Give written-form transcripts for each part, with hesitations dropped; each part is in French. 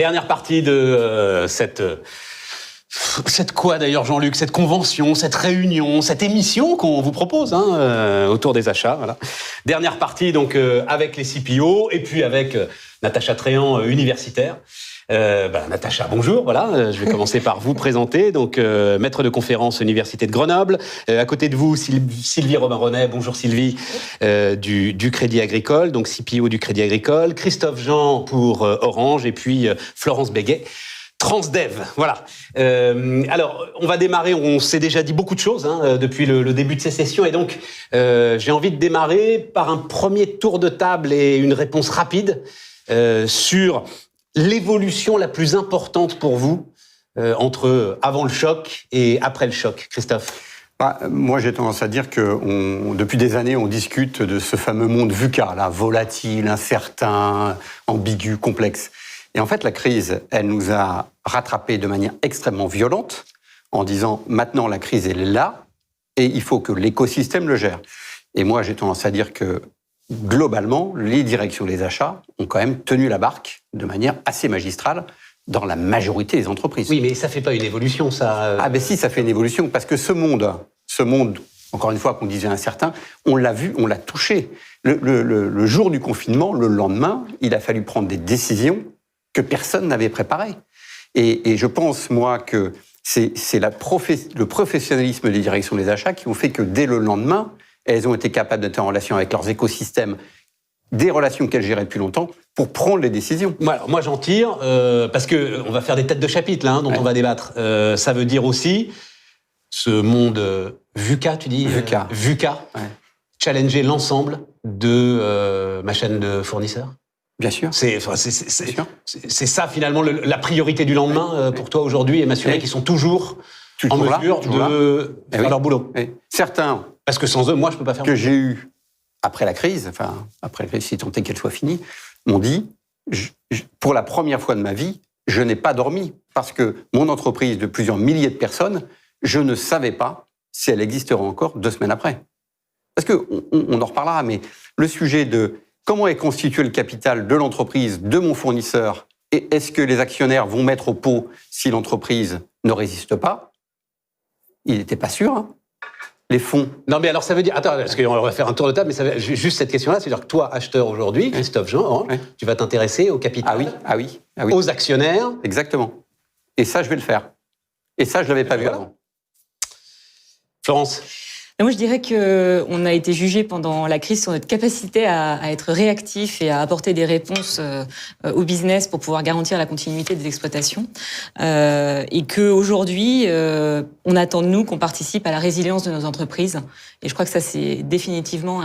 Dernière partie de cette quoi d'ailleurs, Jean-Luc, cette convention, cette réunion, cette émission qu'on vous propose autour des achats. Voilà. Dernière partie donc avec les CPO et puis avec Natacha Tréant, universitaire. Natacha, bonjour. Voilà, je vais commencer par vous présenter. Donc, maître de conférence Université de Grenoble. À côté de vous, Sylvie Robin-Renet. Bonjour Sylvie, du Crédit Agricole, donc CPO du Crédit Agricole. Christophe Jean pour Orange et puis Florence Béguet. Transdev, voilà. Alors, on va démarrer, on s'est déjà dit beaucoup de choses depuis le début de ces sessions, et donc j'ai envie de démarrer par un premier tour de table et une réponse rapide sur l'évolution la plus importante pour vous entre avant le choc et après le choc. Christophe? Moi, j'ai tendance à dire que depuis des années, on discute de ce fameux monde VUCA, là, volatile, incertain, ambigu, complexe. Et en fait, la crise, elle nous a rattrapés de manière extrêmement violente en disant maintenant la crise elle est là et il faut que l'écosystème le gère. Et moi, j'ai tendance à dire que globalement, les directions des achats ont quand même tenu la barque de manière assez magistrale dans la majorité des entreprises. Oui, mais ça fait pas une évolution, ça. Ah ben si, ça fait une évolution parce que ce monde, encore une fois, qu'on disait incertain, on l'a vu, on l'a touché. Le jour du confinement, le lendemain, il a fallu prendre des décisions que personne n'avait préparées. Et je pense, moi, que c'est le professionnalisme des directions des achats qui ont fait que dès le lendemain, elles ont été capables d'être en relation avec leurs écosystèmes, des relations qu'elles géraient depuis longtemps, pour prendre les décisions. Moi, j'en tire, parce qu'on va faire des têtes de chapitre là, dont on va débattre. Ça veut dire aussi, ce monde VUCA, tu dis VUCA, challenger l'ensemble de ma chaîne de fournisseurs. Bien sûr. C'est ça, finalement, la priorité du lendemain pour toi aujourd'hui, et m'assurer qu'ils sont toujours en mesure de faire leur boulot. Certains... Parce que sans eux, moi, je peux pas faire. Que j'ai eu après la crise, si tant est qu'elle soit finie, m'ont dit, pour la première fois de ma vie, je n'ai pas dormi. Parce que mon entreprise de plusieurs milliers de personnes, je ne savais pas si elle existerait encore 2 semaines après. Parce qu'on en reparlera, mais le sujet de comment est constitué le capital de l'entreprise, de mon fournisseur, et est-ce que les actionnaire vont mettre au pot si l'entreprise ne résiste pas, il n'était pas sûr, Les fonds. Non, mais alors ça veut dire... Attends, parce qu'on va faire un tour de table, mais ça veut, juste cette question-là, c'est-à-dire que toi, acheteur aujourd'hui, Christophe Jean, tu vas t'intéresser au capital, aux actionnaires. Exactement. Et ça, je vais le faire. Et ça, je ne l'avais pas vu avant. Florence? Moi, je dirais qu'on a été jugé pendant la crise sur notre capacité à être réactif et à apporter des réponses au business pour pouvoir garantir la continuité des exploitations. Et qu'aujourd'hui, on attend de nous qu'on participe à la résilience de nos entreprises. Et je crois que ça, c'est définitivement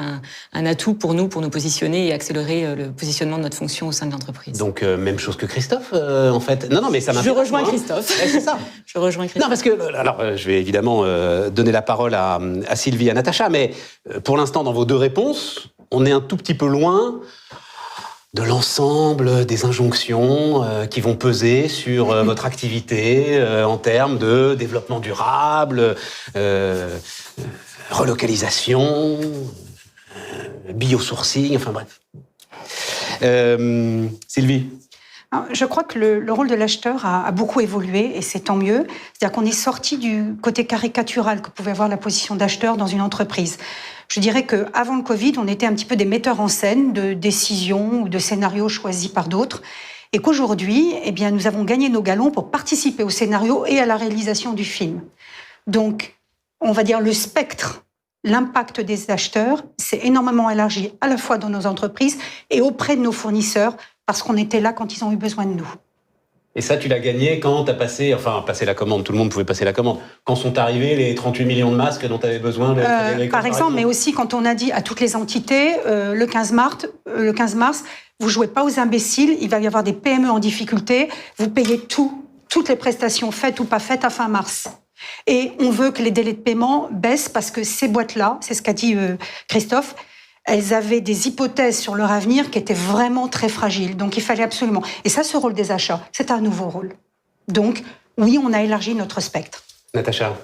un atout pour nous positionner et accélérer le positionnement de notre fonction au sein de l'entreprise. Donc, même chose que Christophe, en fait. Non, mais ça m'intéresse. Je rejoins Christophe. C'est ça. Je rejoins Christophe. Non, parce que, alors, je vais évidemment donner la parole à Sylvie et à Natacha, mais pour l'instant, dans vos 2 réponses, on est un tout petit peu loin de l'ensemble des injonctions qui vont peser sur votre activité en termes de développement durable, relocalisation, biosourcing, enfin bref. Sylvie? Je crois que le rôle de l'acheteur a beaucoup évolué et c'est tant mieux. C'est-à-dire qu'on est sorti du côté caricatural que pouvait avoir la position d'acheteur dans une entreprise. Je dirais qu'avant le Covid, on était un petit peu des metteurs en scène de décisions ou de scénarios choisis par d'autres. Et qu'aujourd'hui, nous avons gagné nos galons pour participer au scénario et à la réalisation du film. Donc, on va dire le spectre, l'impact des acheteurs s'est énormément élargi à la fois dans nos entreprises et auprès de nos fournisseurs, parce qu'on était là quand ils ont eu besoin de nous. Et ça, tu l'as gagné quand tu as passé la commande, tout le monde pouvait passer la commande. Quand sont arrivés les 38 millions de masques dont tu avais besoin par exemple, mais aussi quand on a dit à toutes les entités, le 15 mars, vous jouez pas aux imbéciles, il va y avoir des PME en difficulté, vous payez toutes les prestations faites ou pas faites à fin mars. Et on veut que les délais de paiement baissent parce que ces boîtes-là, c'est ce qu'a dit Christophe, elles avaient des hypothèses sur leur avenir qui étaient vraiment très fragiles. Donc, il fallait absolument... Et ça, ce rôle des achats, c'est un nouveau rôle. Donc, oui, on a élargi notre spectre. Natacha.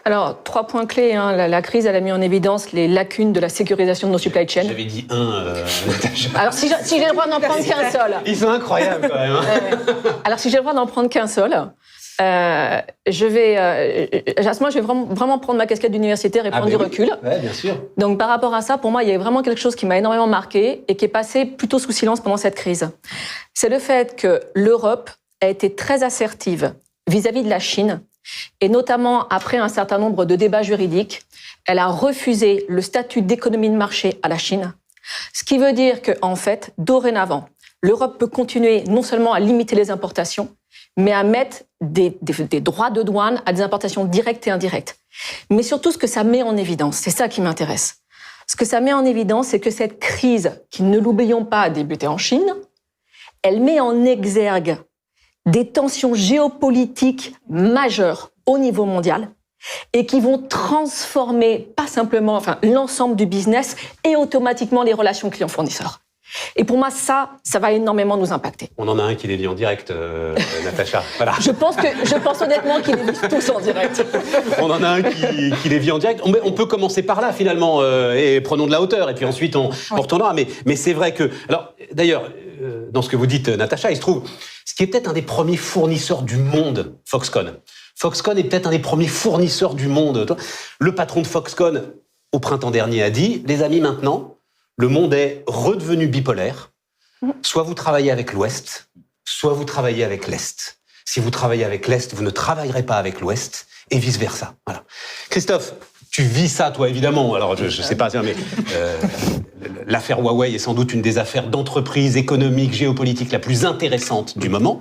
Alors, 3 points clés. La crise, elle a mis en évidence les lacunes de la sécurisation de nos supply chains. J'avais dit Natacha. Alors, si j'ai le droit d'en prendre qu'un seul. Ils sont incroyables quand même. Alors, si j'ai le droit d'en prendre qu'un seul, je vais vraiment prendre ma casquette d'universitaire et prendre du recul. Ouais, bien sûr. Donc, par rapport à ça, pour moi, il y a vraiment quelque chose qui m'a énormément marqué et qui est passé plutôt sous silence pendant cette crise. C'est le fait que l'Europe a été très assertive vis-à-vis de la Chine. Et notamment, après un certain nombre de débats juridiques, elle a refusé le statut d'économie de marché à la Chine. Ce qui veut dire qu'en fait, dorénavant, l'Europe peut continuer non seulement à limiter les importations, mais à mettre des droits de douane à des importations directes et indirectes. Mais surtout, ce que ça met en évidence, c'est ça qui m'intéresse. Ce que ça met en évidence, c'est que cette crise, qui, ne l'oublions pas, a débuté en Chine, elle met en exergue des tensions géopolitiques majeures au niveau mondial et qui vont transformer pas simplement l'ensemble du business et automatiquement les relations clients-fournisseurs. Et pour moi, ça va énormément nous impacter. On en a un qui les vit en direct, Natacha. Voilà. Je pense honnêtement qu'ils les vivent tous en direct. On en a un qui les vit en direct. On peut commencer par là, finalement, et prenons de la hauteur, et puis ensuite on retournera. Mais c'est vrai que... Alors, d'ailleurs, dans ce que vous dites, Natacha, il se trouve, ce qui est peut-être un des premiers fournisseurs du monde, Foxconn. Foxconn est peut-être un des premiers fournisseurs du monde. Le patron de Foxconn, au printemps dernier, a dit, les amis, maintenant, le monde est redevenu bipolaire. Soit vous travaillez avec l'Ouest, soit vous travaillez avec l'Est. Si vous travaillez avec l'Est, vous ne travaillerez pas avec l'Ouest, et vice-versa. Voilà. Christophe, tu vis ça, toi, évidemment. Alors, je sais pas, mais l'affaire Huawei est sans doute une des affaires d'entreprise économique, géopolitique la plus intéressante du moment.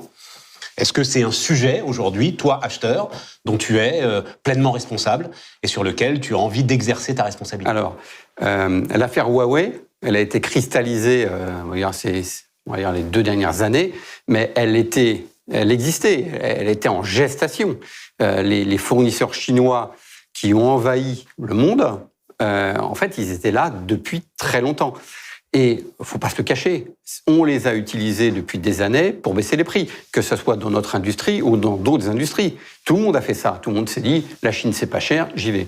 Est-ce que c'est un sujet, aujourd'hui, toi, acheteur, dont tu es pleinement responsable et sur lequel tu as envie d'exercer ta responsabilité? Alors, l'affaire Huawei, elle a été cristallisée, on va dire les 2 dernières années, mais elle existait, elle était en gestation. Les fournisseurs chinois qui ont envahi le monde, en fait, ils étaient là depuis très longtemps. Et il ne faut pas se le cacher, on les a utilisés depuis des années pour baisser les prix, que ce soit dans notre industrie ou dans d'autres industries. Tout le monde a fait ça, tout le monde s'est dit, la Chine c'est pas cher, j'y vais.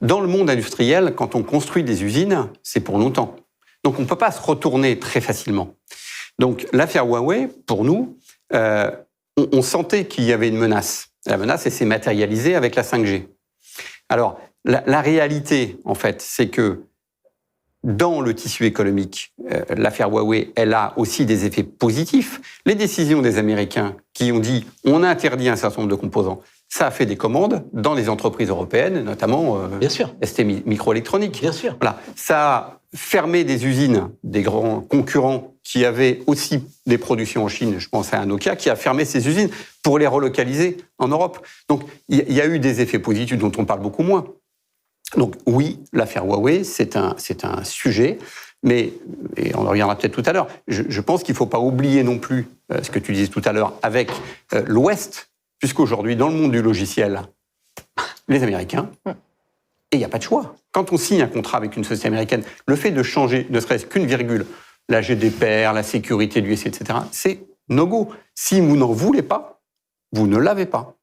Dans le monde industriel, quand on construit des usines, c'est pour longtemps. Donc on ne peut pas se retourner très facilement. Donc l'affaire Huawei, pour nous, on sentait qu'il y avait une menace. La menace, elle s'est matérialisée avec la 5G. Alors, la réalité, en fait, c'est que dans le tissu économique, l'affaire Huawei, elle a aussi des effets positifs. Les décisions des Américains qui ont dit « on interdit un certain nombre de composants », ça a fait des commandes dans les entreprises européennes, notamment Bien sûr. ST Microélectronique. Bien sûr. Voilà. Ça a fermé des usines, des grands concurrents qui avaient aussi des productions en Chine. Je pense à un Nokia qui a fermé ses usines pour les relocaliser en Europe. Donc, il y a eu des effets positifs dont on parle beaucoup moins. Donc oui, l'affaire Huawei, c'est un sujet, mais, et on en reviendra peut-être tout à l'heure, je pense qu'il ne faut pas oublier non plus ce que tu disais tout à l'heure avec l'Ouest, puisqu'aujourd'hui, dans le monde du logiciel, les Américains, et il n'y a pas de choix. Quand on signe un contrat avec une société américaine, le fait de changer ne serait-ce qu'une virgule, la GDPR, la sécurité du SI, etc., c'est no-go. Si vous n'en voulez pas, vous ne l'avez pas.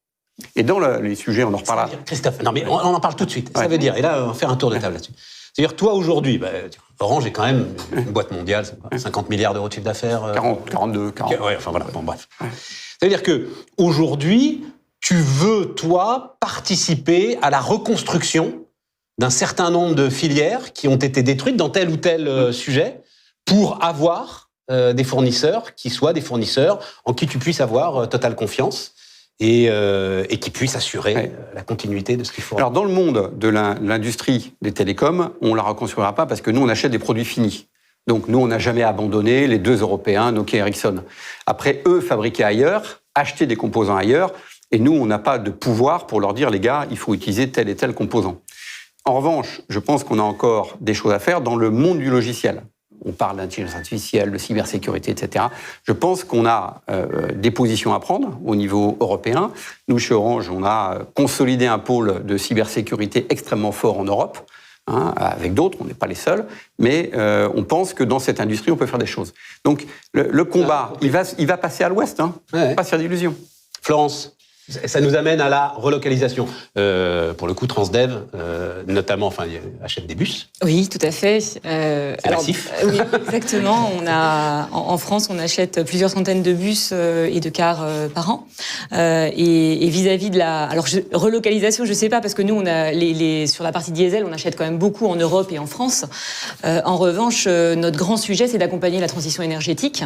Et dans les sujets, on en reparlera. Christophe, non mais on en parle tout de suite. Ça veut dire, et là, on va faire un tour de table là-dessus. C'est-à-dire, toi, aujourd'hui, Orange est quand même une boîte mondiale, c'est quoi, 50 milliards d'euros de chiffre d'affaires 42, 40. Ouais, enfin voilà, bon, bref. Ça veut dire que aujourd'hui, tu veux, toi, participer à la reconstruction d'un certain nombre de filières qui ont été détruites dans tel ou tel sujet pour avoir des fournisseurs qui soient des fournisseurs en qui tu puisses avoir totale confiance. Et qui puisse assurer la continuité de ce qu'il faut. Alors, dans le monde de l'industrie des télécoms, on ne la reconstruira pas parce que nous, on achète des produits finis. Donc, nous, on n'a jamais abandonné les 2 Européens, Nokia et Ericsson. Après, eux fabriquaient ailleurs, achetaient des composants ailleurs, et nous, on n'a pas de pouvoir pour leur dire, les gars, il faut utiliser tel et tel composant. En revanche, je pense qu'on a encore des choses à faire dans le monde du logiciel. On parle d'intelligence artificielle, de cybersécurité, etc. Je pense qu'on a des positions à prendre au niveau européen. Nous, chez Orange, on a consolidé un pôle de cybersécurité extrêmement fort en Europe. Avec d'autres, on n'est pas les seuls. Mais on pense que dans cette industrie, on peut faire des choses. Donc, le combat, il va passer à l'Ouest. Pas se faire d'illusions. Florence. Ça nous amène à la relocalisation. Pour le coup, Transdev, notamment, achète des bus. Oui, tout à fait. C'est massif. Oui, exactement. En France, on achète plusieurs centaines de bus et de cars par an. Et vis-à-vis de relocalisation, je sais pas, parce que nous, on a sur la partie diesel, on achète quand même beaucoup en Europe et en France. En revanche, notre grand sujet, c'est d'accompagner la transition énergétique,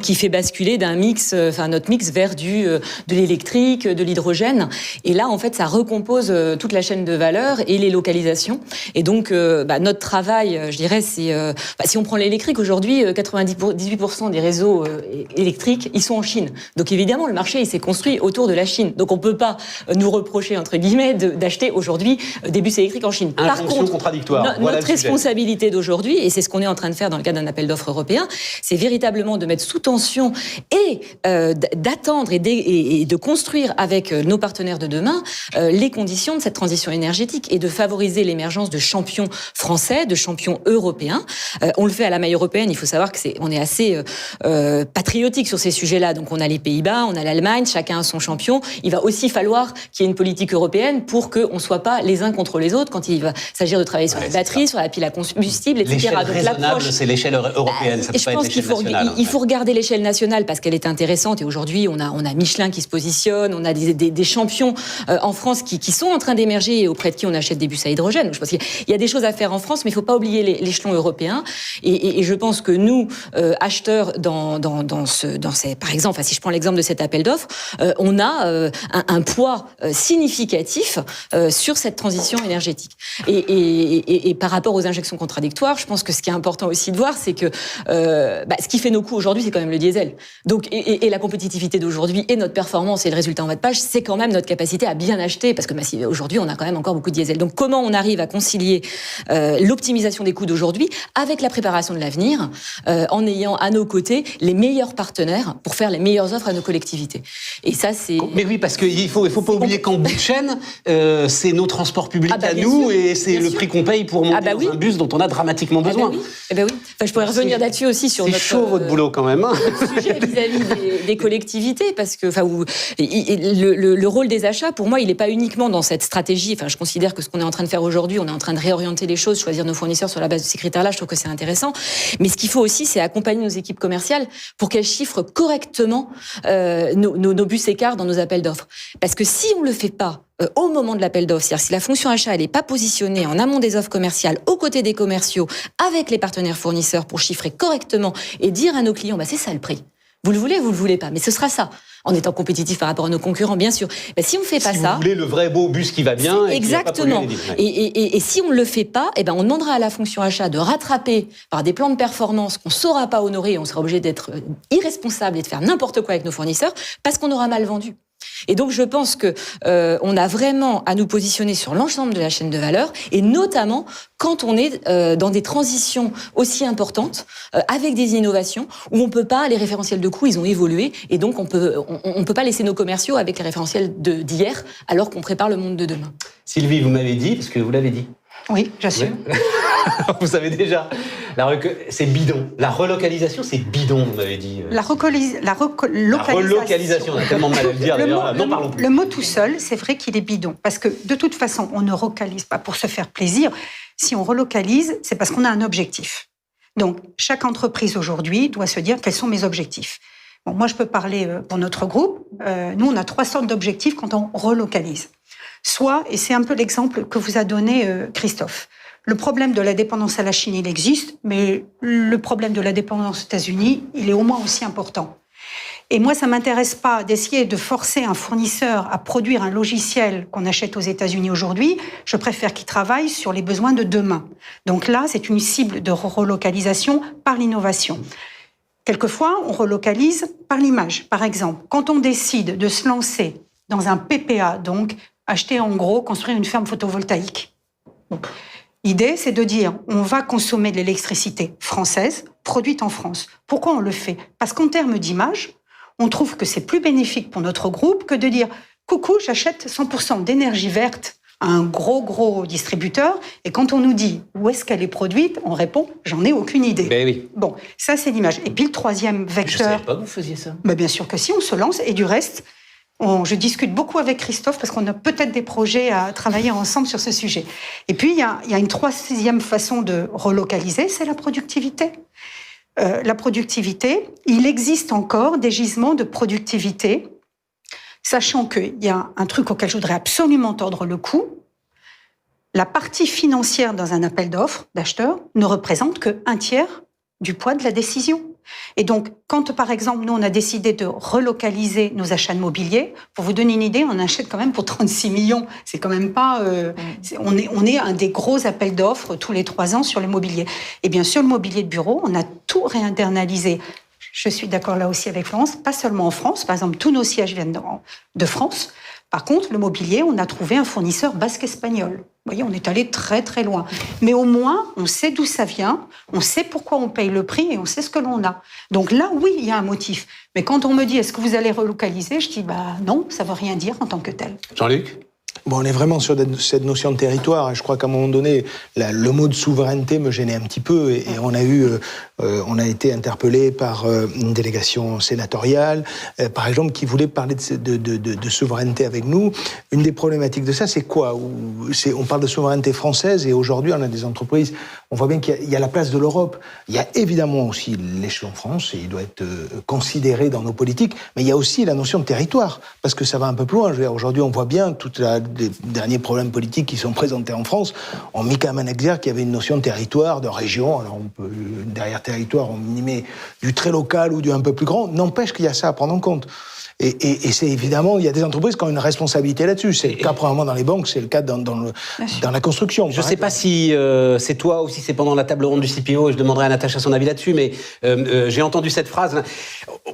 qui fait basculer notre mix vers de l'électrique, de l'hydrogène. Et là, en fait, ça recompose toute la chaîne de valeur et les localisations. Et donc, notre travail, je dirais, c'est... si on prend l'électrique, aujourd'hui, 98% des réseaux électriques, ils sont en Chine. Donc, évidemment, le marché, il s'est construit autour de la Chine. Donc, on peut pas nous reprocher, entre guillemets, d'acheter aujourd'hui des bus électriques en Chine. Par contre, contradictoire. Notre responsabilité d'aujourd'hui, et c'est ce qu'on est en train de faire dans le cadre d'un appel d'offres européen, c'est véritablement de mettre sous tension et d'attendre et de construire avec nos partenaires de demain les conditions de cette transition énergétique et de favoriser l'émergence de champions français, de champions européens. On le fait à la maille européenne. Il faut savoir on est assez patriotique sur ces sujets-là. Donc on a les Pays-Bas, on a l'Allemagne, chacun a son champion. Il va aussi falloir qu'il y ait une politique européenne pour qu'on ne soit pas les uns contre les autres quand il va s'agir de travailler sur les batteries, sur la pile à combustible, etc. L'échelle Donc raisonnable, c'est l'échelle européenne. Ça peut pas être l'échelle nationale. Il faut regarder l'échelle nationale parce qu'elle est intéressante. Et aujourd'hui, on a Michelin qui se positionne, on a des champions en France qui sont en train d'émerger et auprès de qui on achète des bus à hydrogène. Donc, je pense qu'il y a des choses à faire en France, mais il ne faut pas oublier l'échelon européen. Et je pense que nous, acheteurs, par exemple, si je prends l'exemple de cet appel d'offres, on a un poids significatif sur cette transition énergétique. Et par rapport aux injections contradictoires, je pense que ce qui est important aussi de voir, c'est que ce qui fait nos coûts aujourd'hui, c'est quand même le diesel. Donc, et la compétitivité d'aujourd'hui et notre performance et le résultat en bas de page, c'est quand même notre capacité à bien acheter, parce que aujourd'hui, on a quand même encore beaucoup de diesel. Donc, comment on arrive à concilier l'optimisation des coûts d'aujourd'hui avec la préparation de l'avenir, en ayant à nos côtés les meilleurs partenaires pour faire les meilleures offres à nos collectivités. Et ça, c'est... Mais oui, parce qu'il faut pas oublier qu'en bout de chaîne, c'est nos transports publics à nous, et c'est le prix qu'on paye pour monter dans un bus dont on a dramatiquement besoin. Oui. Enfin, je pourrais revenir là-dessus aussi sur notre... C'est chaud votre boulot quand même. Notre sujet vis-à-vis des collectivités, parce que le rôle des achats, pour moi, il n'est pas uniquement dans cette stratégie. Enfin, je considère que ce qu'on est en train de faire aujourd'hui, on est en train de réorienter les choses, choisir nos fournisseurs sur la base de ces critères-là. Je trouve que c'est intéressant. Mais ce qu'il faut aussi, c'est accompagner nos équipes commerciales pour qu'elles chiffrent correctement nos bus écarts dans nos appels d'offres. Parce que si on le fait pas au moment de l'appel d'offres, c'est-à-dire si la fonction achat elle n'est pas positionnée en amont des offres commerciales, aux côtés des commerciaux, avec les partenaires fournisseurs pour chiffrer correctement et dire à nos clients, c'est ça le prix. Vous le voulez, vous le voulez pas, mais ce sera ça. En étant compétitif par rapport à nos concurrents, bien sûr. Si on fait pas ça... Si vous voulez le vrai beau bus qui va bien... Exactement. Et si on ne le fait pas, on demandera à la fonction achat de rattraper par des plans de performance qu'on ne saura pas honorer, et on sera obligé d'être irresponsable et de faire n'importe quoi avec nos fournisseurs, parce qu'on aura mal vendu. Et donc, je pense que on a vraiment à nous positionner sur l'ensemble de la chaîne de valeur, et notamment quand on est dans des transitions aussi importantes, avec des innovations, où on peut pas, les référentiels de coûts, ils ont évolué, et donc on peut pas laisser nos commerciaux avec les référentiels d'hier, alors qu'on prépare le monde de demain. Sylvie, vous m'avez dit, parce que vous l'avez dit. Oui, j'assume. Oui. Vous savez déjà, c'est bidon. La relocalisation, c'est bidon, vous m'avez dit. La relocalisation, on a tellement mal à le dire d'ailleurs. Non, parlons plus. Le mot tout seul, c'est vrai qu'il est bidon. Parce que de toute façon, on ne relocalise pas pour se faire plaisir. Si on relocalise, c'est parce qu'on a un objectif. Donc, chaque entreprise aujourd'hui doit se dire quels sont mes objectifs. Bon, moi, je peux parler pour notre groupe. Nous, on a 3 sortes d'objectifs quand on relocalise. Soit, et c'est un peu l'exemple que vous a donné Christophe, le problème de la dépendance à la Chine, il existe, mais le problème de la dépendance aux États-Unis, il est au moins aussi important. Et moi, ça m'intéresse pas d'essayer de forcer un fournisseur à produire un logiciel qu'on achète aux États-Unis aujourd'hui. Je préfère qu'il travaille sur les besoins de demain. Donc là, c'est une cible de relocalisation par l'innovation. Quelquefois, on relocalise par l'image. Par exemple, quand on décide de se lancer dans un PPA, donc acheter en gros, construire une ferme photovoltaïque. Bon. L'idée, c'est de dire, on va consommer de l'électricité française, produite en France. Pourquoi on le fait? Parce qu'en termes d'image, on trouve que c'est plus bénéfique pour notre groupe que de dire, coucou, j'achète 100% d'énergie verte à un gros distributeur, et quand on nous dit où est-ce qu'elle est produite, on répond, j'en ai aucune idée. Ben oui. Bon, ça c'est l'image. Et puis le troisième vecteur... Je ne savais pas que vous faisiez ça. Ben bien sûr que si, on se lance, et du reste... Je discute beaucoup avec Christophe parce qu'on a peut-être des projets à travailler ensemble sur ce sujet. Et puis, il y a une troisième façon de relocaliser, c'est la productivité. La productivité, il existe encore des gisements de productivité, sachant qu'il y a un truc auquel je voudrais absolument tordre le cou. La partie financière dans un appel d'offres d'acheteurs ne représente qu'un tiers du poids de la décision. Et donc, quand, par exemple, nous, on a décidé de relocaliser nos achats de mobilier, pour vous donner une idée, on achète quand même pour 36 millions. C'est quand même pas... on est un des gros appels d'offres tous les 3 ans sur le mobilier. Et bien sûr, le mobilier de bureau, on a tout réinternalisé. Je suis d'accord là aussi avec Florence, pas seulement en France. Par exemple, tous nos sièges viennent de France. Par contre, le mobilier, on a trouvé un fournisseur basque-espagnol. Vous voyez, on est allé très très loin. Mais au moins, on sait d'où ça vient, on sait pourquoi on paye le prix et on sait ce que l'on a. Donc là, oui, il y a un motif. Mais quand on me dit, est-ce que vous allez relocaliser ? Je dis, non, ça ne veut rien dire en tant que tel. Jean-Luc ? Bon, on est vraiment sur cette notion de territoire. Et je crois qu'à un moment donné, le mot de souveraineté me gênait un petit peu. Et on a été interpellé par une délégation sénatoriale, par exemple, qui voulait parler de souveraineté avec nous. Une des problématiques de ça, c'est quoi ? On parle de souveraineté française et aujourd'hui, on a des entreprises. On voit bien qu'il y a la place de l'Europe. Il y a évidemment aussi l'échelon France et il doit être considéré dans nos politiques. Mais il y a aussi la notion de territoire parce que ça va un peu plus loin. Je veux dire, aujourd'hui, on voit bien les derniers problèmes politiques qui sont présentés en France ont mis quand même en exergue qu'il y avait une notion de territoire, de région. Alors on peut, derrière territoire, on y met du très local ou du un peu plus grand. N'empêche qu'il y a ça à prendre en compte. Et c'est évidemment, il y a des entreprises qui ont une responsabilité là-dessus. C'est le cas probablement dans les banques, c'est le cas dans la construction. Je ne sais pas si c'est toi ou si c'est pendant la table ronde du CPO, je demanderai à Natacha son avis là-dessus, mais j'ai entendu cette phrase.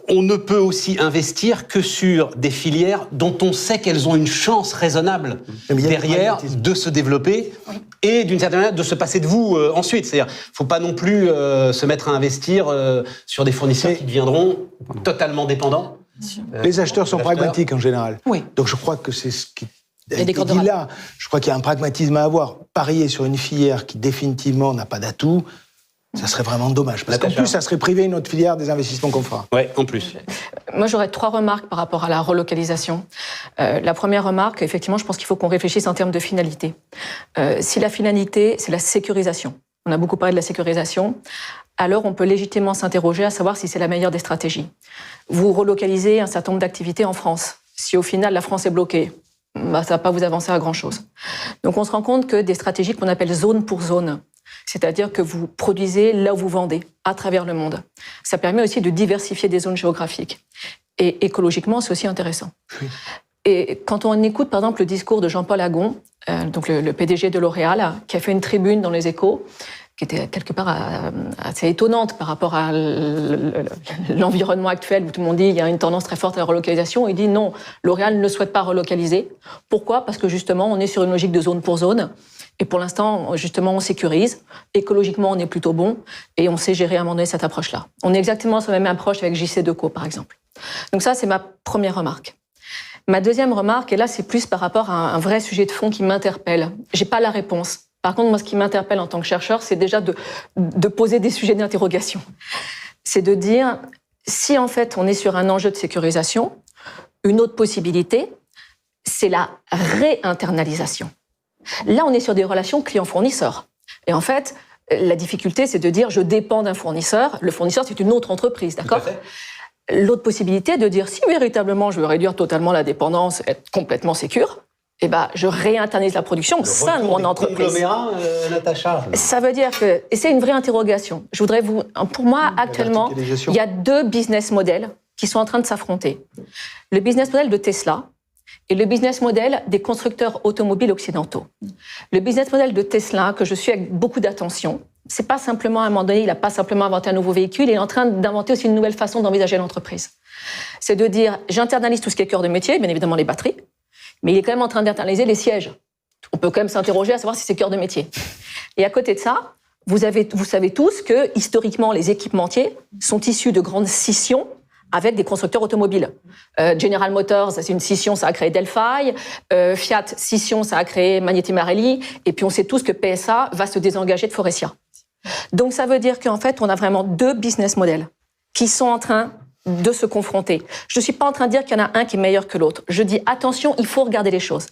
On ne peut aussi investir que sur des filières dont on sait qu'elles ont une chance raisonnable derrière de se développer et d'une certaine manière de se passer de vous ensuite. C'est-à-dire, il ne faut pas non plus se mettre à investir sur des fournisseurs qui deviendront totalement dépendants. Les acheteurs sont pragmatiques en général. Oui. Donc je crois que c'est ce qui a été dit là. Je crois qu'il y a un pragmatisme à avoir. Parier sur une filière qui définitivement n'a pas d'atout, ça serait vraiment dommage. Parce qu'en plus, ça serait priver une autre filière des investissements qu'on fera. Oui, en plus. Moi, j'aurais 3 remarques par rapport à la relocalisation. La première remarque, effectivement, je pense qu'il faut qu'on réfléchisse en termes de finalité. Si la finalité, c'est la sécurisation, on a beaucoup parlé de la sécurisation, alors on peut légitimement s'interroger à savoir si c'est la meilleure des stratégies. Vous relocalisez un certain nombre d'activités en France. Si au final la France est bloquée, ça ne va pas vous avancer à grand-chose. Donc on se rend compte que des stratégies qu'on appelle zone pour zone, c'est-à-dire que vous produisez là où vous vendez, à travers le monde. Ça permet aussi de diversifier des zones géographiques. Et écologiquement, c'est aussi intéressant. Oui. Et quand on écoute, par exemple, le discours de Jean-Paul Agon, donc le PDG de L'Oréal, qui a fait une tribune dans Les Échos, qui était quelque part assez étonnante par rapport à l'environnement actuel, où tout le monde dit qu'il y a une tendance très forte à la relocalisation. Il dit non, L'Oréal ne souhaite pas relocaliser. Pourquoi ? Parce que justement, on est sur une logique de zone pour zone. Et pour l'instant, justement, on sécurise. Écologiquement, on est plutôt bon. Et on sait gérer à un moment donné cette approche-là. On est exactement sur la même approche avec JC-Deco, par exemple. Donc ça, c'est ma première remarque. Ma deuxième remarque, et là, c'est plus par rapport à un vrai sujet de fond qui m'interpelle. J'ai pas la réponse. Par contre, moi, ce qui m'interpelle en tant que chercheur, c'est déjà de poser des sujets d'interrogation. C'est de dire, si en fait on est sur un enjeu de sécurisation, une autre possibilité, c'est la réinternalisation. Là, on est sur des relations client-fournisseur. Et en fait, la difficulté, c'est de dire, je dépends d'un fournisseur. Le fournisseur, c'est une autre entreprise, d'accord ? L'autre possibilité, de dire, si véritablement je veux réduire totalement la dépendance, être complètement sécure, eh ben, je réinternalise la production au sein de mon entreprise. Natacha. Ça veut dire que, et c'est une vraie interrogation. Je voudrais pour moi, actuellement, il y a 2 business models qui sont en train de s'affronter. Le business model de Tesla et le business model des constructeurs automobiles occidentaux. Le business model de Tesla, que je suis avec beaucoup d'attention, c'est pas simplement à un moment donné, il n'a pas simplement inventé un nouveau véhicule, il est en train d'inventer aussi une nouvelle façon d'envisager l'entreprise. C'est de dire, j'internalise tout ce qui est cœur de métier, bien évidemment les batteries, mais il est quand même en train d'internaliser les sièges. On peut quand même s'interroger à savoir si c'est cœur de métier. Et à côté de ça, vous savez tous que, historiquement, les équipementiers sont issus de grandes scissions avec des constructeurs automobiles. General Motors, c'est une scission, ça a créé Delphi. Fiat, scission, ça a créé Magneti Marelli. Et puis on sait tous que PSA va se désengager de Faurecia. Donc ça veut dire qu'en fait, on a vraiment 2 business models qui sont en train de se confronter. Je ne suis pas en train de dire qu'il y en a un qui est meilleur que l'autre. Je dis attention, il faut regarder les choses.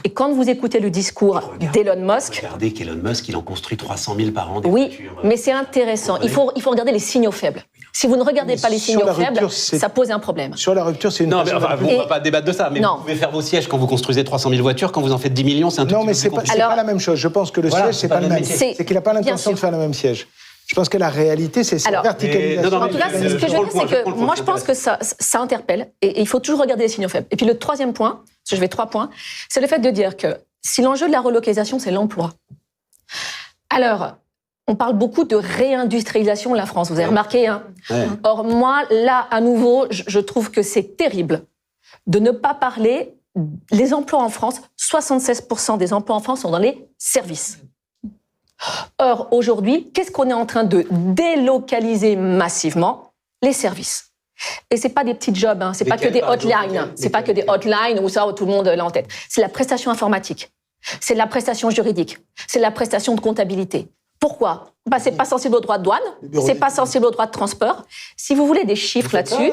Et quand vous écoutez le discours d'Elon Musk... Regardez qu'Elon Musk, il en construit 300 000 par an. Oui, mais c'est intéressant. Il faut regarder les signaux faibles. Si vous ne regardez pas les signaux faibles, ça pose un problème. Sur la rupture, c'est une... Non, mais enfin, on ne va pas débattre de ça, mais vous pouvez faire vos sièges quand vous construisez 300 000 voitures, quand vous en faites 10 millions, c'est un tout Non, mais petit c'est peu pas, plus c'est compliqué. pas la même chose. Je pense que le siège, c'est pas le même. C'est qu'il n'a pas l'intention de faire le même siège. Je pense que la réalité, c'est cette verticalisation. En tout cas, ce que je veux dire, c'est que moi, je pense que ça interpelle, et il faut toujours regarder les signaux faibles. Et puis le troisième point, parce que je vais 3 points, c'est le fait de dire que si l'enjeu de la relocalisation, c'est l'emploi. Alors, on parle beaucoup de réindustrialisation de la France, vous avez remarqué, hein. Or, moi, là, à nouveau, je trouve que c'est terrible de ne pas parler. Les emplois en France, 76% des emplois en France sont dans les services. Or, aujourd'hui, qu'est-ce qu'on est en train de délocaliser massivement? Les services. Et c'est pas des petits jobs, hein. C'est pas que des hotlines. C'est pas que des hotlines où tout le monde l'a en tête. C'est la prestation informatique. C'est la prestation juridique. C'est la prestation de comptabilité. Pourquoi? C'est pas sensible aux droits de douane, c'est pas sensible aux droits de transport. Si vous voulez des chiffres là-dessus,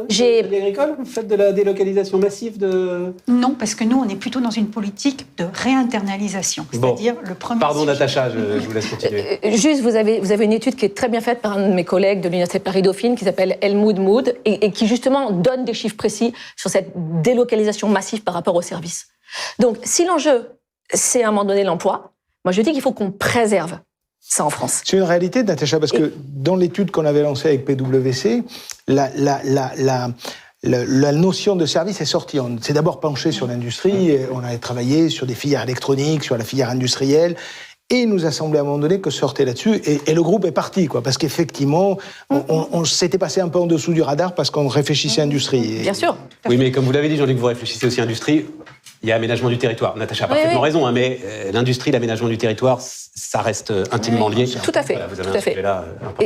Agricole, vous faites de la délocalisation massive de... Non, parce que nous, on est plutôt dans une politique de réinternalisation. C'est-à-dire le premier... Pardon, Natacha, je vous laisse continuer. Juste, vous avez une étude qui est très bien faite par un de mes collègues de l'Université Paris-Dauphine qui s'appelle Helmut Mood et qui justement donne des chiffres précis sur cette délocalisation massive par rapport aux services. Donc, si l'enjeu, c'est à un moment donné l'emploi, moi je dis qu'il faut qu'on préserve ça en France. C'est une réalité, Natacha, parce que dans l'étude qu'on avait lancée avec PwC, la notion de service est sortie. On s'est d'abord penché sur l'industrie, on avait travaillé sur des filières électroniques, sur la filière industrielle, et il nous a semblé à un moment donné que sortait là-dessus, et le groupe est parti, quoi, parce qu'effectivement, on s'était passé un peu en dessous du radar parce qu'on réfléchissait industrie. Bien sûr. Oui, mais comme vous l'avez dit, Jean-Luc, vous réfléchissez aussi industrie. Il y a aménagement du territoire. Natacha a parfaitement raison, hein, mais l'industrie, l'aménagement du territoire, ça reste intimement lié. Tout à fait. Voilà, vous avez tout à fait.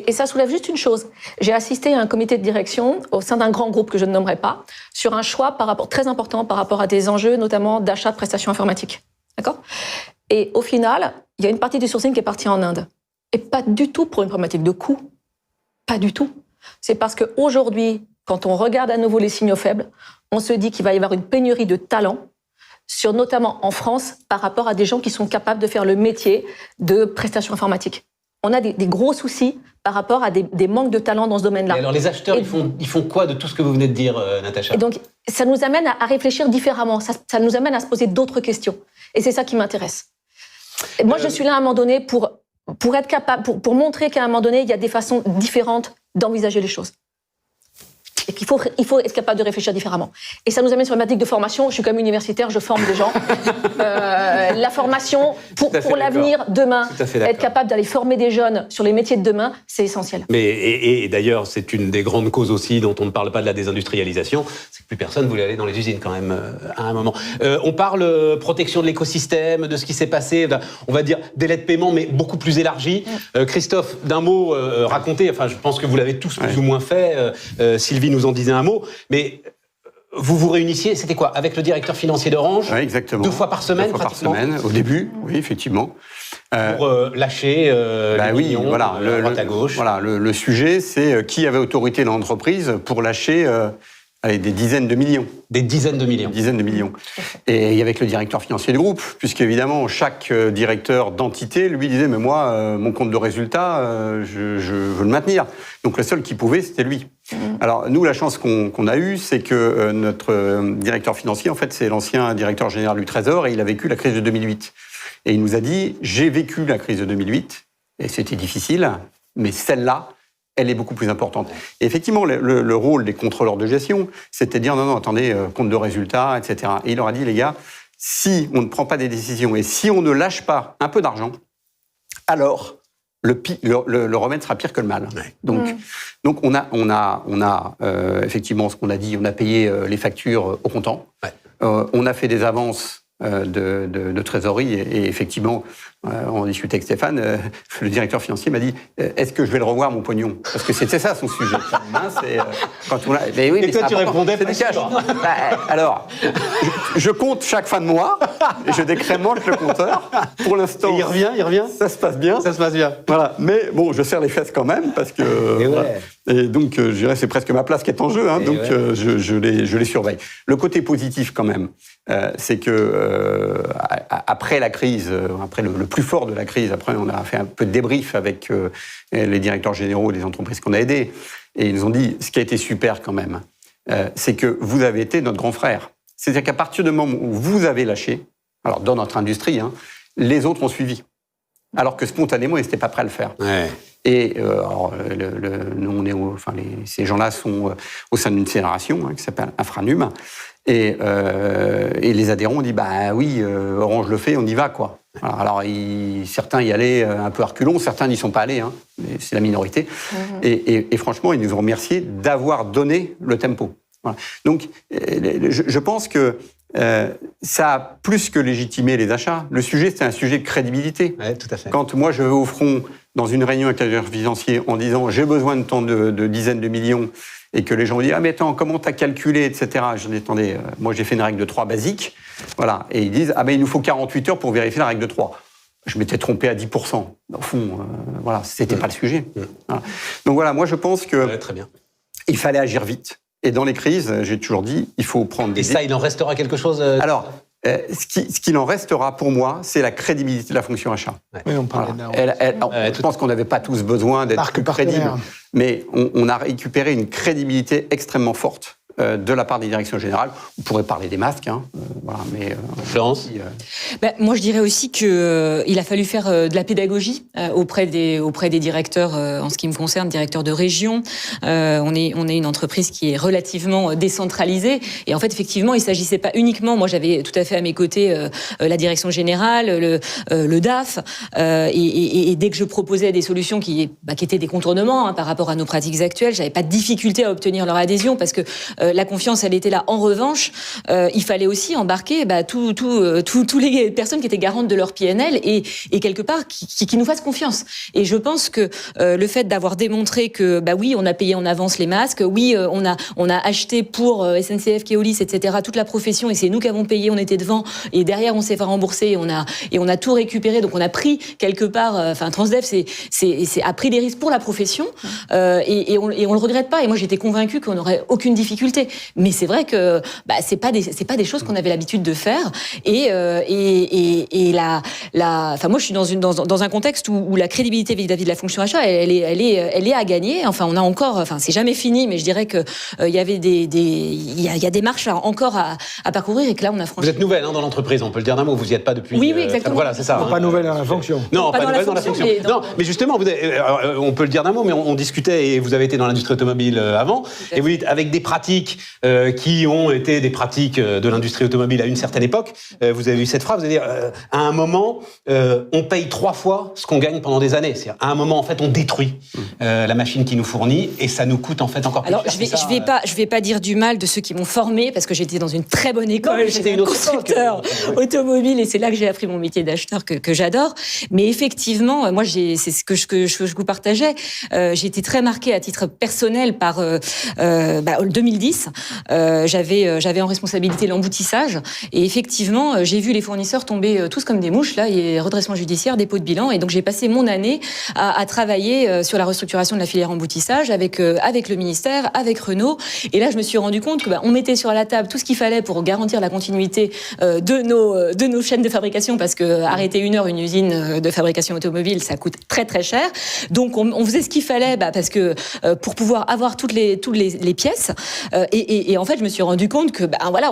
Et ça soulève juste une chose. J'ai assisté à un comité de direction au sein d'un grand groupe que je ne nommerai pas, sur un choix très important par rapport à des enjeux, notamment d'achat de prestations informatiques. D'accord ? Et au final, il y a une partie du sourcing qui est partie en Inde. Et pas du tout pour une problématique de coût. Pas du tout. C'est parce qu'aujourd'hui, quand on regarde à nouveau les signaux faibles, on se dit qu'il va y avoir une pénurie de talents, notamment en France, par rapport à des gens qui sont capables de faire le métier de prestation informatique. On a des gros soucis par rapport à des manques de talent dans ce domaine-là. Et alors les acheteurs, ils font quoi de tout ce que vous venez de dire, Natacha? Et donc, ça nous amène à réfléchir différemment, ça nous amène à se poser d'autres questions. Et c'est ça qui m'intéresse. Et moi, je suis là à un moment donné pour être capable, pour montrer qu'à un moment donné, il y a des façons différentes d'envisager les choses. Et qu'il faut être capable de réfléchir différemment. Et ça nous amène sur la thématique de formation. Je suis comme universitaire, je forme des gens. La formation, pour l'avenir, demain, être capable d'aller former des jeunes sur les métiers de demain, c'est essentiel. Mais, et d'ailleurs, c'est une des grandes causes aussi dont on ne parle pas de la désindustrialisation, c'est que plus personne voulait aller dans les usines quand même à un moment. On parle protection de l'écosystème, de ce qui s'est passé, on va dire délai de paiement, mais beaucoup plus élargi. Christophe, d'un mot, racontez, enfin je pense que vous l'avez tous plus ou moins fait, Sylvie nous en disait un mot, mais vous vous réunissiez, c'était quoi? Avec le directeur financier d'Orange? Oui, exactement. 2 fois par semaine, 2 fois pratiquement. par semaine, au début, oui, effectivement. Pour lâcher les millions, voilà, à droite à gauche. Voilà, le sujet, c'est qui avait autorité dans l'entreprise pour lâcher des dizaines de millions. Des dizaines de millions. Des dizaines de millions. Et avec le directeur financier du groupe, puisqu'évidemment, chaque directeur d'entité lui disait « Mais moi, mon compte de résultat, je veux le maintenir. » Donc le seul qui pouvait, c'était lui. Alors nous, la chance qu'on a eue, c'est que notre directeur financier, en fait, c'est l'ancien directeur général du Trésor, et il a vécu la crise de 2008. Et il nous a dit « J'ai vécu la crise de 2008, et c'était difficile, mais celle-là, elle est beaucoup plus importante. » Et effectivement, le rôle des contrôleurs de gestion, c'était de dire « Non, attendez, compte de résultats, etc. » Et il leur a dit « Les gars, si on ne prend pas des décisions et si on ne lâche pas un peu d'argent, alors le remède sera pire que le mal. Ouais. » Donc on a effectivement ce qu'on a dit, on a payé les factures au comptant. Ouais. On a fait des avances de trésorerie et effectivement, On discutait avec Stéphane, le directeur financier m'a dit est-ce que je vais le revoir, mon pognon? Parce que c'était ça son sujet. Quand on mais oui, et toi, tu répondais pas. Alors, je compte chaque fin de mois, et je décrémente le compteur. Pour l'instant, il revient. Ça se passe bien. Ça se passe bien. Voilà. Mais bon, je serre les fesses quand même, parce que. Et donc, je dirais, c'est presque ma place qui est en jeu. Donc, je les surveille. Le côté positif, quand même, c'est que après la crise, après le plus fort de la crise, après on a fait un peu de débrief avec les directeurs généraux des entreprises qu'on a aidées, et ils nous ont dit, ce qui a été super quand même, c'est que vous avez été notre grand frère. C'est-à-dire qu'à partir du moment où vous avez lâché, alors dans notre industrie, les autres ont suivi. Alors que spontanément, ils n'étaient pas prêts à le faire. Ouais. Et alors, nous, ces gens-là sont au sein d'une fédération qui s'appelle Infranum. Et les adhérents ont dit, bah oui, Orange le fait, on y va, quoi. Alors, certains y allaient un peu à reculons, certains n'y sont pas allés, mais c'est la minorité. Et franchement, ils nous ont remercié d'avoir donné le tempo. Voilà. Donc, je pense que ça a plus que légitimé les achats. Le sujet, c'est un sujet de crédibilité. Ouais, tout à fait. Quand moi, je vais au front dans une réunion avec un directeur financier en disant « j'ai besoin de tant de dizaines de millions », et que les gens disent « ah mais attends, comment t'as calculé, etc. » Je dis « attendez, moi j'ai fait une règle de 3 basique. » Voilà. Et ils disent « ah mais il nous faut 48 heures pour vérifier la règle de 3. » Je m'étais trompé à 10%. Au fond, voilà, c'était pas le sujet. Voilà. Donc voilà, moi je pense que très bien. Il fallait agir vite. Et dans les crises, j'ai toujours dit, il faut prendre des... Et ça, il en restera quelque chose Alors, ce qu'il en restera pour moi, c'est la crédibilité de la fonction achat. Ouais. Oui, on parlait je pense qu'on n'avait pas tous besoin d'être plus crédibles, mais on a récupéré une crédibilité extrêmement forte de la part des directions générales. On pourrait parler des masques, voilà, mais... Florence moi, je dirais aussi qu'il a fallu faire de la pédagogie auprès des directeurs, en ce qui me concerne, directeurs de région. On est une entreprise qui est relativement décentralisée. Et en fait, effectivement, il ne s'agissait pas uniquement... Moi, j'avais tout à fait à mes côtés la direction générale, le DAF. Et dès que je proposais des solutions qui étaient des contournements par rapport à nos pratiques actuelles, je n'avais pas de difficulté à obtenir leur adhésion parce que la confiance, elle était là. En revanche, il fallait aussi embarquer tous les personnes qui étaient garantes de leur PNL et quelque part qui nous fassent confiance. Et je pense que le fait d'avoir démontré que oui, on a payé en avance les masques, oui, on a acheté pour SNCF, Keolis, etc. toute la profession et c'est nous qui avons payé, on était devant et derrière on s'est fait rembourser et on a tout récupéré. Donc on a pris quelque part, Transdev a pris des risques pour la profession et on le regrette pas. Et moi j'étais convaincue qu'on n'aurait aucune difficulté. Mais c'est vrai que c'est pas des choses qu'on avait l'habitude de faire. Moi je suis dans un contexte où la crédibilité vis-à-vis de la fonction achat, elle est à gagner. Enfin on a encore, c'est jamais fini, mais je dirais que il y avait il y a des marches encore à parcourir et que là on a franchi. Vous êtes nouvelle dans l'entreprise, on peut le dire d'un mot. Vous n'y êtes pas depuis. Oui, exactement. Voilà, c'est ça. Pas nouvelle dans la fonction. Non, pas nouvelle dans la fonction. Non, mais justement, on peut le dire d'un mot, mais on discutait et vous avez été dans l'industrie automobile avant. Et vous dites avec des pratiques qui ont été des pratiques de l'industrie automobile à une certaine époque. Vous avez eu cette phrase, vous avez dit à un moment, on paye 3 fois ce qu'on gagne pendant des années. C'est-à-dire, à un moment, en fait, on détruit la machine qui nous fournit et ça nous coûte en fait encore plus cher. Alors, je vais pas dire du mal de ceux qui m'ont formé parce que j'étais dans une très bonne école, j'étais une constructeur automobile et c'est là que j'ai appris mon métier d'acheteur que j'adore. Mais effectivement, moi, c'est ce que je vous partageais. J'ai été très marquée à titre personnel par 2010. J'avais en responsabilité l'emboutissage et effectivement, j'ai vu les fournisseurs tomber tous comme des mouches là, et redressement judiciaire, dépôt de bilan, et donc j'ai passé mon année à travailler sur la restructuration de la filière emboutissage avec le ministère, avec Renault, et là je me suis rendu compte que on mettait sur la table tout ce qu'il fallait pour garantir la continuité de nos chaînes de fabrication, parce que arrêter une usine de fabrication automobile, ça coûte très très cher. Donc on faisait ce qu'il fallait, parce que pour pouvoir avoir toutes les pièces, et en fait je me suis rendu compte que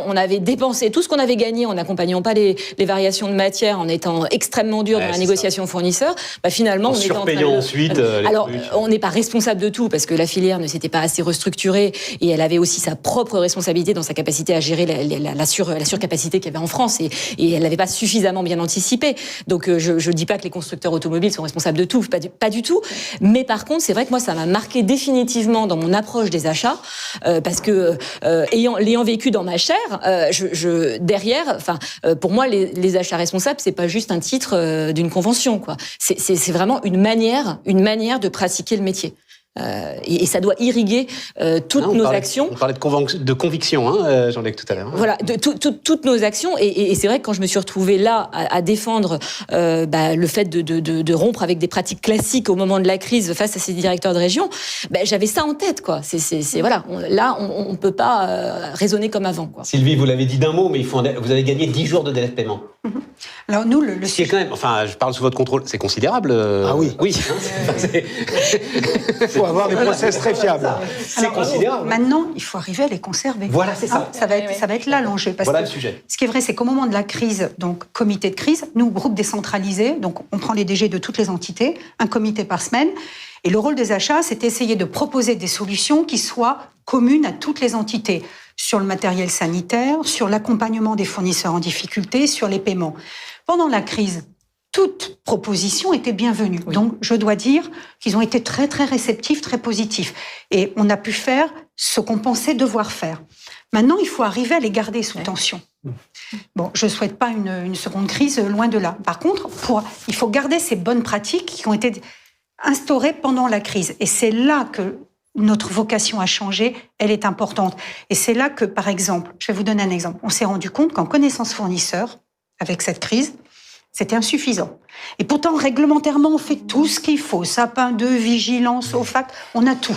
on avait dépensé tout ce qu'on avait gagné en n'accompagnant pas les variations de matière, en étant extrêmement dur dans la négociation fournisseur. Finalement, on était en train de... ensuite. Alors, on n'est pas responsable de tout parce que la filière ne s'était pas assez restructurée et elle avait aussi sa propre responsabilité dans sa capacité à gérer la surcapacité qu'il y avait en France et elle n'avait pas suffisamment bien anticipé. Donc, je dis pas que les constructeurs automobiles sont responsables de tout, pas du tout. Mais par contre, c'est vrai que moi, ça m'a marqué définitivement dans mon approche des achats parce que l'ayant vécu dans ma chair, derrière, pour moi, les achats responsables, c'est pas juste un titre d'une convention, quoi. C'est vraiment une manière de pratiquer le métier. Et ça doit irriguer toutes nos actions. On parlait de conviction, Jean-Luc, tout à l'heure. Voilà, de toutes nos actions. Et c'est vrai que quand je me suis retrouvée là à défendre le fait de rompre avec des pratiques classiques au moment de la crise face à ces directeurs de région, j'avais ça en tête, quoi. Voilà, on peut pas raisonner comme avant, quoi. Sylvie, vous l'avez dit d'un mot, mais vous avez gagné 10 jours de délai de paiement. Alors nous, le Ce qui est quand même, je parle sous votre contrôle, c'est considérable. Ah oui. Oui. Il faut avoir des process très fiables. C'est considérable. Maintenant, il faut arriver à les conserver. Voilà, c'est ça. Ça va être là l'enjeu. Voilà le sujet. Ce qui est vrai, c'est qu'au moment de la crise, donc comité de crise, nous, groupe décentralisé, donc on prend les DG de toutes les entités, un comité par semaine. Et le rôle des achats, c'est d'essayer de proposer des solutions qui soient communes à toutes les entités, sur le matériel sanitaire, sur l'accompagnement des fournisseurs en difficulté, sur les paiements. Pendant la crise, toute proposition était bienvenue. Oui. Donc, je dois dire qu'ils ont été très, très réceptifs, très positifs. Et on a pu faire ce qu'on pensait devoir faire. Maintenant, il faut arriver à les garder sous tension. Bon, je ne souhaite pas une seconde crise, loin de là. Par contre, il faut garder ces bonnes pratiques qui ont été instaurées pendant la crise. Et c'est là que notre vocation a changé, elle est importante. Et c'est là que, par exemple, je vais vous donner un exemple. On s'est rendu compte qu'en connaissance fournisseur, avec cette crise, c'était insuffisant. Et pourtant, réglementairement, on fait tout ce qu'il faut. Sapin 2, vigilance, OFAC, on a tout.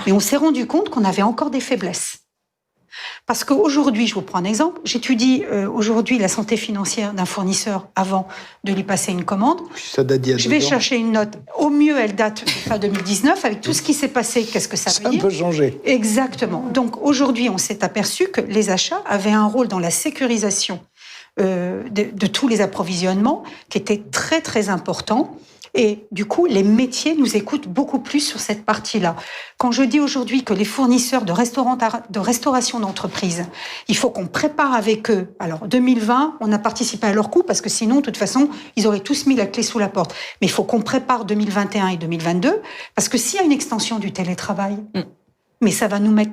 Mais on s'est rendu compte qu'on avait encore des faiblesses. Parce qu'aujourd'hui, je vous prends un exemple, j'étudie aujourd'hui la santé financière d'un fournisseur avant de lui passer une commande. Ça date d'il y a 2 ans. Je vais chercher une note. Au mieux, elle date de fin 2019. Avec tout ce qui s'est passé, qu'est-ce que ça veut dire ? Ça peut changer. Exactement. Donc aujourd'hui, on s'est aperçu que les achats avaient un rôle dans la sécurisation de tous les approvisionnements qui était très, très important. Et du coup, les métiers nous écoutent beaucoup plus sur cette partie-là. Quand je dis aujourd'hui que les fournisseurs de restauration d'entreprise, il faut qu'on prépare avec eux. Alors, 2020, on a participé à leur coût parce que sinon, de toute façon, ils auraient tous mis la clé sous la porte. Mais il faut qu'on prépare 2021 et 2022 parce que s'il y a une extension du télétravail, mais ça va nous mettre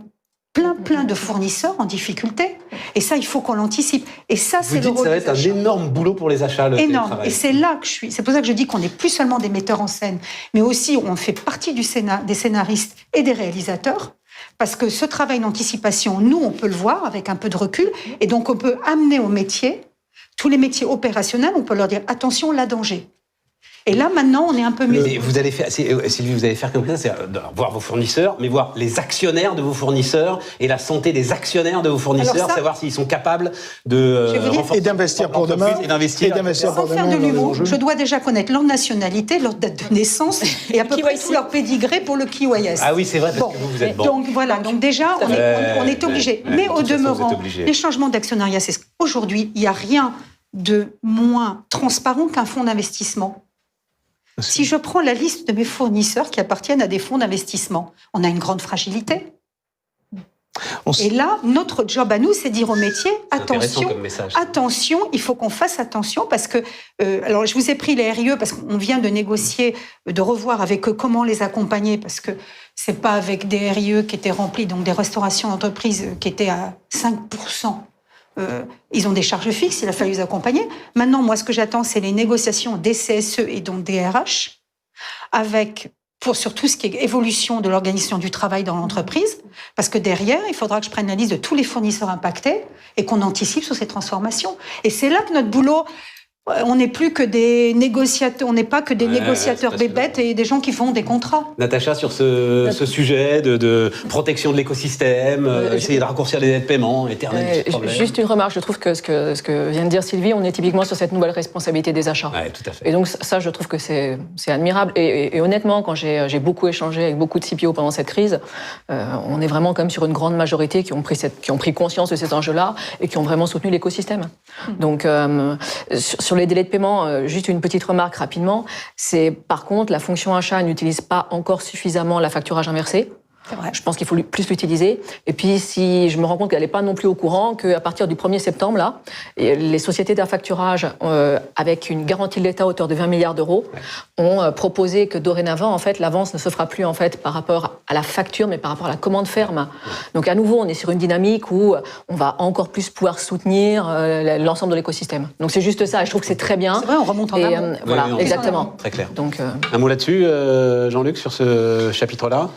plein de fournisseurs en difficulté. Et ça, il faut qu'on l'anticipe. Et ça, c'est le rôle des achats. Ça va être un énorme boulot pour les achats, le télétravail. Et c'est là que je suis. C'est pour ça que je dis qu'on n'est plus seulement des metteurs en scène, mais aussi on fait partie des scénaristes et des réalisateurs. Parce que ce travail d'anticipation, nous, on peut le voir avec un peu de recul. Et donc, on peut amener aux métiers, tous les métiers opérationnels, on peut leur dire, attention, là, danger. Et là, maintenant, on est un peu mieux. Mais vous allez faire, Sylvie, vous allez faire comme ça, c'est voir vos fournisseurs, mais voir les actionnaires de vos fournisseurs et la santé des actionnaires de vos fournisseurs, savoir s'ils sont capables de renforcer et d'investir pour demain. Et d'investir. Sans faire de l'humour, je dois déjà connaître leur nationalité, leur date de naissance et à peu près tout leur pédigré pour le KYS. Ah oui, c'est vrai, parce que vous êtes bon. Donc voilà, donc déjà, on est obligé. Mais au demeurant, les changements d'actionnariat, c'est aujourd'hui, il n'y a rien de moins transparent qu'un fonds d'investissement. Si je prends la liste de mes fournisseurs qui appartiennent à des fonds d'investissement, on a une grande fragilité. Et là, notre job à nous, c'est dire au métier, attention, il faut qu'on fasse attention parce que, alors je vous ai pris les RIE parce qu'on vient de négocier, de revoir avec eux comment les accompagner parce que c'est pas avec des RIE qui étaient remplis, donc des restaurations d'entreprise qui étaient à 5%. Ils ont des charges fixes, il a fallu les accompagner. Maintenant, moi, ce que j'attends, c'est les négociations des CSE et donc des RH, sur tout ce qui est évolution de l'organisation du travail dans l'entreprise, parce que derrière, il faudra que je prenne la liste de tous les fournisseurs impactés et qu'on anticipe sur ces transformations. Et c'est là que notre boulot... On n'est plus que des négociateurs, on n'est pas que des négociateurs bébêtes et des gens qui font des contrats. Natacha, sur ce sujet de protection de l'écosystème, essayer de raccourcir les délais de paiement, éternel problème. Juste une remarque, je trouve que ce que vient de dire Sylvie, on est typiquement sur cette nouvelle responsabilité des achats. Ouais, tout à fait. Et donc ça, je trouve que c'est admirable. Et honnêtement, quand j'ai beaucoup échangé avec beaucoup de CPO pendant cette crise, on est vraiment comme sur une grande majorité qui ont pris conscience de ces enjeux-là et qui ont vraiment soutenu l'écosystème. Donc sur les délais de paiement, juste une petite remarque rapidement, c'est par contre la fonction achat n'utilise pas encore suffisamment la facturage inversé. Je pense qu'il faut plus l'utiliser. Et puis, si je me rends compte qu'elle n'est pas non plus au courant, qu'à partir du 1er septembre, là, les sociétés d'affacturage, avec une garantie de l'État à hauteur de 20 milliards d'euros, ont proposé que dorénavant, en fait, l'avance ne se fera plus en fait par rapport à la facture, mais par rapport à la commande ferme. Donc, à nouveau, on est sur une dynamique où on va encore plus pouvoir soutenir l'ensemble de l'écosystème. Donc, c'est juste ça. Et je trouve que c'est très bien. C'est vrai, on remonte en amont. Voilà, oui, exactement. Très clair. Donc, un mot là-dessus, Jean-Luc, sur ce chapitre-là?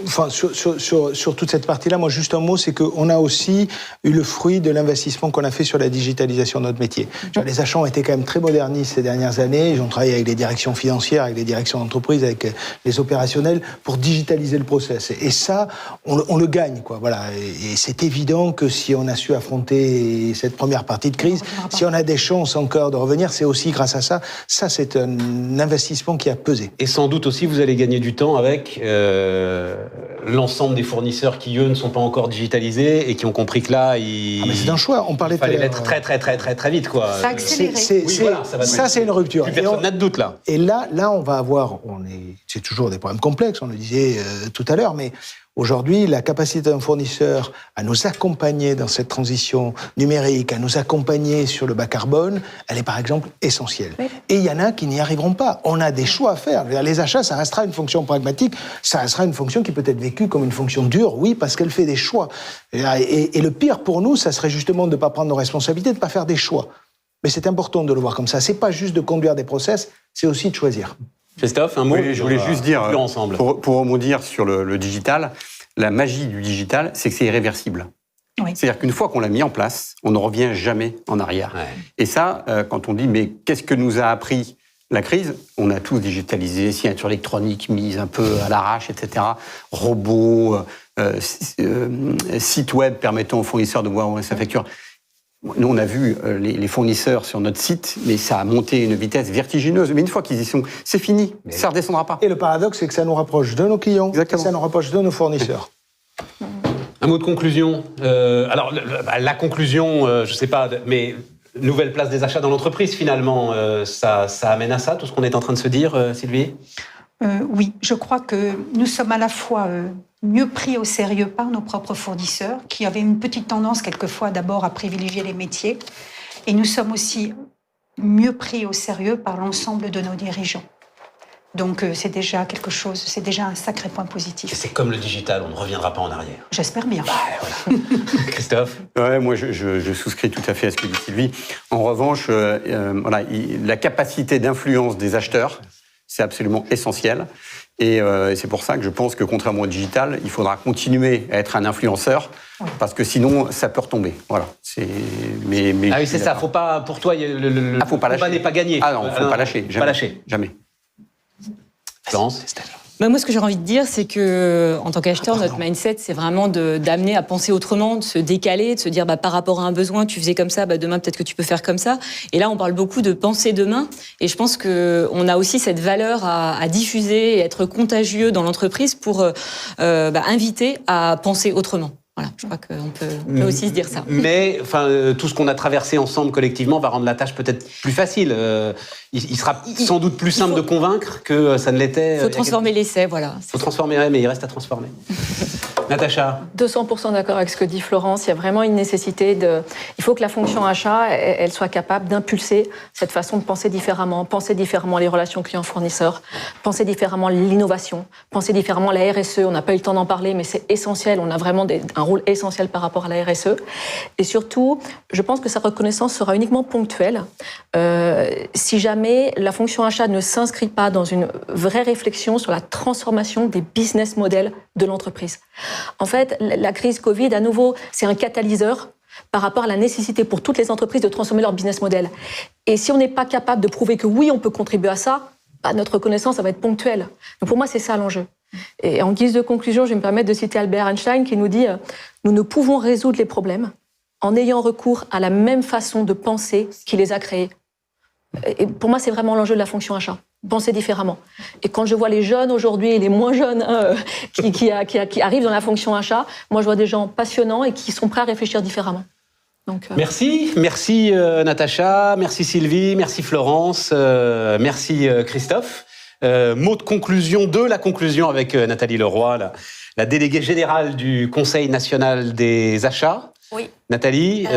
Enfin, sur toute cette partie-là, moi, juste un mot, c'est qu'on a aussi eu le fruit de l'investissement qu'on a fait sur la digitalisation de notre métier. Les achats ont été quand même très modernistes ces dernières années. Ils ont travaillé avec les directions financières, avec les directions d'entreprise, avec les opérationnels pour digitaliser le process. Et ça, on le gagne, quoi. Voilà. Et c'est évident que si on a su affronter cette première partie de crise, si on a des chances encore de revenir, c'est aussi grâce à ça. Ça, c'est un investissement qui a pesé. Et sans doute aussi, vous allez gagner du temps avec l'ensemble des fournisseurs qui, eux, ne sont pas encore digitalisés et qui ont compris que là, mais c'est un choix. On parlait il fallait l'être très vite, quoi. Ça a accéléré. Ça, c'est une rupture. Plus personne n'a de doute, là. Et là, on va avoir... C'est toujours des problèmes complexes, on le disait tout à l'heure, mais aujourd'hui, la capacité d'un fournisseur à nous accompagner dans cette transition numérique, à nous accompagner sur le bas carbone, elle est par exemple essentielle. Oui. Et il y en a qui n'y arriveront pas. On a des choix à faire. Les achats, ça restera une fonction pragmatique, ça restera une fonction qui peut être vécue comme une fonction dure, oui, parce qu'elle fait des choix. Et le pire pour nous, ça serait justement de ne pas prendre nos responsabilités, de ne pas faire des choix. Mais c'est important de le voir comme ça. C'est pas juste de conduire des process, c'est aussi de choisir. Christophe, un mot? Oui, je voulais juste dire, ensemble. pour rebondir sur le digital, la magie du digital, c'est que c'est irréversible. Oui. C'est-à-dire qu'une fois qu'on l'a mis en place, on ne revient jamais en arrière. Ouais. Et ça, quand on dit, mais qu'est-ce que nous a appris la crise? On a tous digitalisé, signature électronique mise un peu à l'arrache, etc. Robots, sites web permettant aux fournisseurs de voir où est sa facture. Nous, on a vu les fournisseurs sur notre site, mais ça a monté une vitesse vertigineuse. Mais une fois qu'ils y sont, c'est fini, ça ne redescendra pas. Et le paradoxe, c'est que ça nous rapproche de nos clients, et ça nous rapproche de nos fournisseurs. Un mot de conclusion. Alors, la conclusion, je ne sais pas, mais nouvelle place des achats dans l'entreprise, finalement, ça amène à ça, tout ce qu'on est en train de se dire, Sylvie? Oui, je crois que nous sommes à la fois mieux pris au sérieux par nos propres fournisseurs, qui avaient une petite tendance quelquefois d'abord à privilégier les métiers, et nous sommes aussi mieux pris au sérieux par l'ensemble de nos dirigeants. Donc c'est déjà quelque chose, c'est déjà un sacré point positif. C'est comme le digital, on ne reviendra pas en arrière. J'espère bien. Voilà. Christophe? Ouais, moi je souscris tout à fait à ce que dit Sylvie. En revanche, voilà, la capacité d'influence des acheteurs, c'est absolument essentiel. Et c'est pour ça que je pense que, contrairement au digital, il faudra continuer à être un influenceur, parce que sinon, ça peut retomber. Voilà. Mais ah oui, c'est ça. Faut pas, pour toi, le combat n'est pas gagné. Ah non, il ne faut pas lâcher. Jamais. Pas lâcher. Jamais. Florence? Moi, ce que j'ai envie de dire, c'est que, en tant qu'acheteur, notre mindset, c'est vraiment d'amener à penser autrement, de se décaler, de se dire, par rapport à un besoin, tu faisais comme ça, demain, peut-être que tu peux faire comme ça. Et là, on parle beaucoup de penser demain. Et je pense qu'on a aussi cette valeur à diffuser et être contagieux dans l'entreprise pour inviter à penser autrement. Voilà, je crois qu'on peut aussi se dire ça. Mais tout ce qu'on a traversé ensemble collectivement va rendre la tâche peut-être plus facile. Il sera sans doute plus simple de convaincre que ça ne l'était. Il faut transformer l'essai, voilà. Il faut transformer, mais il reste à transformer. Natacha? 200% d'accord avec ce que dit Florence. Il y a vraiment une nécessité il faut que la fonction achat, elle soit capable d'impulser cette façon de penser différemment les relations clients-fournisseurs, penser différemment l'innovation, penser différemment la RSE. On n'a pas eu le temps d'en parler, mais c'est essentiel. On a vraiment un rôle essentiel par rapport à la RSE. Et surtout, je pense que sa reconnaissance sera uniquement ponctuelle. Si jamais la fonction achat ne s'inscrit pas dans une vraie réflexion sur la transformation des business models de l'entreprise. En fait, la crise Covid, à nouveau, c'est un catalyseur par rapport à la nécessité pour toutes les entreprises de transformer leur business model. Et si on n'est pas capable de prouver que oui, on peut contribuer à ça, notre reconnaissance, ça va être ponctuelle. Donc pour moi, c'est ça l'enjeu. Et en guise de conclusion, je vais me permettre de citer Albert Einstein qui nous dit « Nous ne pouvons résoudre les problèmes en ayant recours à la même façon de penser qui les a créés. » Et pour moi, c'est vraiment l'enjeu de la fonction achat. Penser différemment. Et quand je vois les jeunes aujourd'hui et les moins jeunes qui arrivent dans la fonction achat, moi je vois des gens passionnants et qui sont prêts à réfléchir différemment. Donc, Merci Natacha, merci Sylvie, merci Florence, merci Christophe. Mot de conclusion, de la conclusion avec Nathalie Leroy, la déléguée générale du Conseil national des achats. Oui. Nathalie,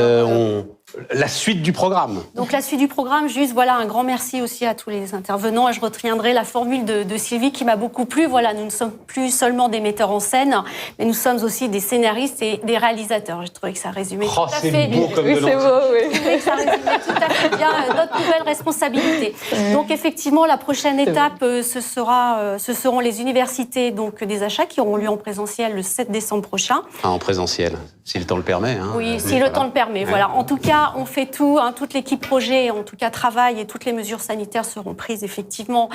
la suite du programme. Donc la suite du programme, juste voilà, un grand merci aussi à tous les intervenants. Et je retiendrai la formule de Sylvie qui m'a beaucoup plu. Voilà, nous ne sommes plus seulement des metteurs en scène, mais nous sommes aussi des scénaristes et des réalisateurs. Je trouvais que ça résumait tout à fait. Beau comme Oui, de c'est l'encre. beau, oui. Je trouvais que ça résumait tout à fait bien notre nouvelle responsabilité. Donc effectivement, la prochaine étape, ce seront les universités donc des achats qui auront lieu en présentiel le 7 décembre prochain. Ah, en présentiel, si le temps le permet. Hein. Oui, si le temps le permet. Voilà. En tout cas, on fait tout. Toute l'équipe projet, en tout cas, travaille et toutes les mesures sanitaires seront prises effectivement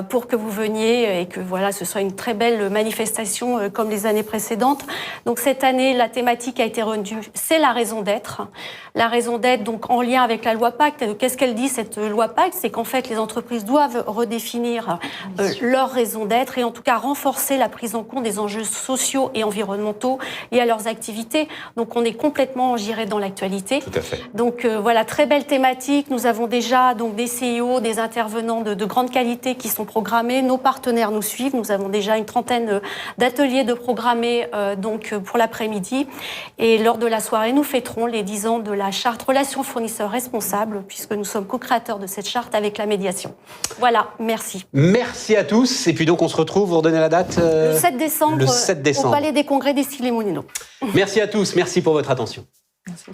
pour que vous veniez et que voilà, ce soit une très belle manifestation comme les années précédentes. Donc cette année, la thématique a été retenue, c'est la raison d'être. La raison d'être, donc en lien avec la loi Pacte. Qu'est-ce qu'elle dit cette loi Pacte? C'est qu'en fait, les entreprises doivent redéfinir leur raison d'être et en tout cas renforcer la prise en compte des enjeux sociaux et environnementaux liés à leurs activités. Donc on est complètement, j'irais, dans l'actualité. Tout à fait. Donc voilà, très belle thématique. Nous avons déjà donc des CEO, des intervenants de grande qualité qui sont programmés. Nos partenaires nous suivent. Nous avons déjà une trentaine d'ateliers de programmés donc pour l'après-midi. Et lors de la soirée, nous fêterons les 10 ans de la charte Relations fournisseurs responsables, puisque nous sommes co-créateurs de cette charte avec la médiation. Voilà, merci. Merci à tous. Et puis donc, on se retrouve, vous redonnez la date Le 7 décembre, le 7 décembre. au Palais des Congrès des Styles-les-Moulineaux. Merci à tous. Merci pour votre attention. Merci.